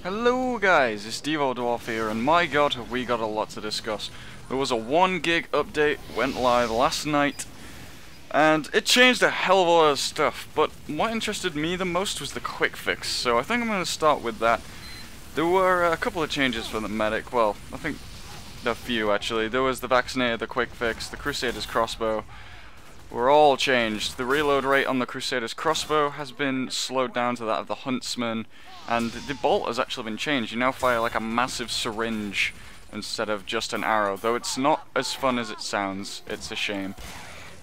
Hello guys, it's Devo Dwarf here, and my god have we got a lot to discuss. There was a 1 gig update, went live last night, and it changed a hell of a lot of stuff, but what interested me the most was the quick fix, so I think I'm going to start with that. There were a couple of changes for the medic, well, I think a few actually. There was the Vaccinator, the quick fix, the Crusader's crossbow, were all changed. The reload rate on the Crusader's crossbow has been slowed down to that of the Huntsman, and the bolt has actually been changed. You now fire like a massive syringe instead of just an arrow, though it's not as fun as it sounds. It's a shame.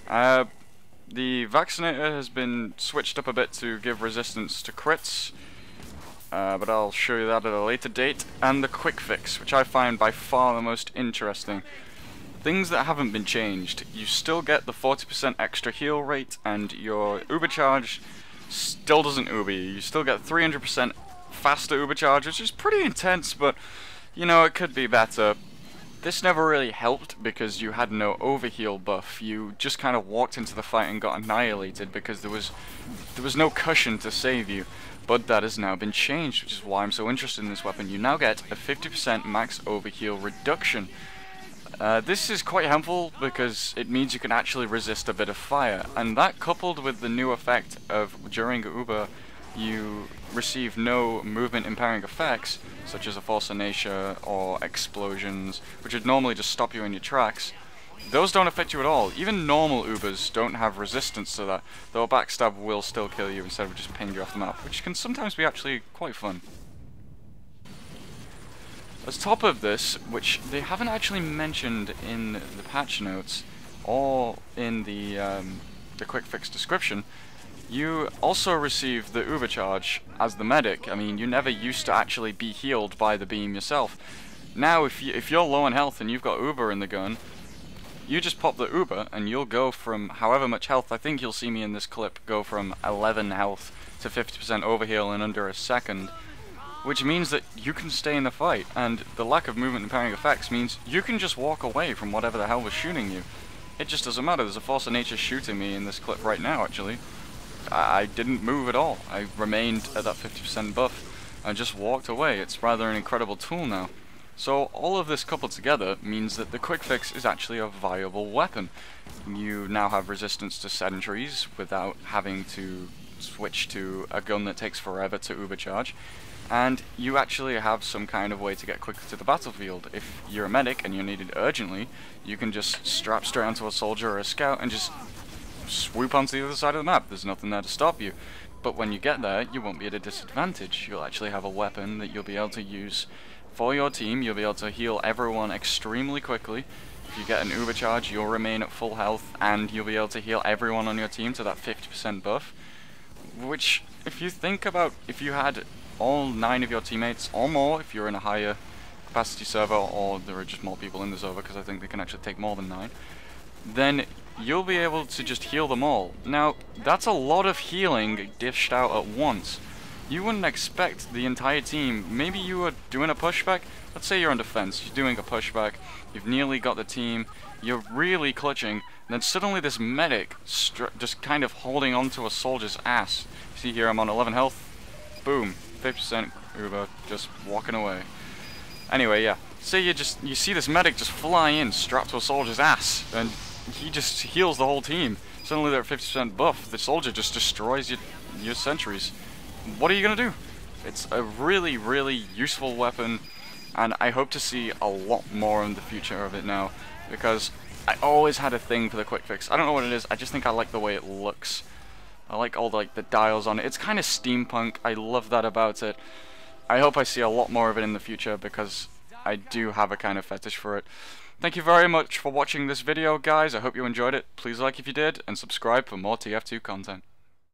The Vaccinator has been switched up a bit to give resistance to crits, but I'll show you that at a later date. And the quick fix, which I find by far the most interesting. Things that haven't been changed. You still get the 40% extra heal rate, and your Uber charge still doesn't Uber you. You still get 300% faster Uber charge, which is pretty intense, but you know, it could be better. This never really helped because you had no overheal buff. You just kind of walked into the fight and got annihilated because there was no cushion to save you. But that has now been changed, which is why I'm so interested in this weapon. You now get a 50% max overheal reduction. This is quite helpful because it means you can actually resist a bit of fire, and that coupled with the new effect of during Uber you receive no movement impairing effects such as a Force of Nature or explosions, which would normally just stop you in your tracks. Those don't affect you at all. Even normal Ubers don't have resistance to that, though a backstab will still kill you instead of just ping you off the map, which can sometimes be actually quite fun. As top of this, which they haven't actually mentioned in the patch notes or in the quick fix description, you also receive the Uber charge as the medic. I mean, you never used to actually be healed by the beam yourself. Now, if you're low on health and you've got Uber in the gun, you just pop the Uber and you'll go from however much health. I think you'll see me in this clip go from 11 health to 50% overheal in under a second. Which means that you can stay in the fight, and the lack of movement impairing effects means you can just walk away from whatever the hell was shooting you. It just doesn't matter. There's a Force of Nature shooting me in this clip right now, actually. I didn't move at all. I remained at that 50% buff and just walked away. It's rather an incredible tool now. So all of this coupled together means that the quick fix is actually a viable weapon. You now have resistance to sentries without having to switch to a gun that takes forever to Uber charge. And you actually have some kind of way to get quicker to the battlefield. If you're a medic and you're needed urgently, you can just strap straight onto a soldier or a scout and just swoop onto the other side of the map. There's nothing there to stop you. But when you get there, you won't be at a disadvantage. You'll actually have a weapon that you'll be able to use for your team. You'll be able to heal everyone extremely quickly. If you get an Uber charge, you'll remain at full health, and you'll be able to heal everyone on your team to that 50% buff. Which, if you think about, if you had all 9 of your teammates, or more if you're in a higher capacity server, or there are just more people in the server, because I think they can actually take more than 9, then you'll be able to just heal them all. Now, that's a lot of healing dished out at once. You wouldn't expect the entire team, maybe you were doing a pushback, let's say you're on defense, you're doing a pushback, you've nearly got the team, you're really clutching, and then suddenly this medic just kind of holding onto a soldier's ass. See here, I'm on 11 health, boom. 50% Uber, just walking away. Anyway, yeah. Say you see this medic just fly in, strapped to a soldier's ass, and he just heals the whole team. Suddenly they're at 50% buff. The soldier just destroys your sentries. What are you gonna do? It's a really, really useful weapon, and I hope to see a lot more in the future of it now, because I always had a thing for the quick fix. I don't know what it is. I just think I like the way it looks. I like all the dials on it. It's kind of steampunk. I love that about it. I hope I see a lot more of it in the future because I do have a kind of fetish for it. Thank you very much for watching this video, guys. I hope you enjoyed it. Please like if you did, and subscribe for more TF2 content.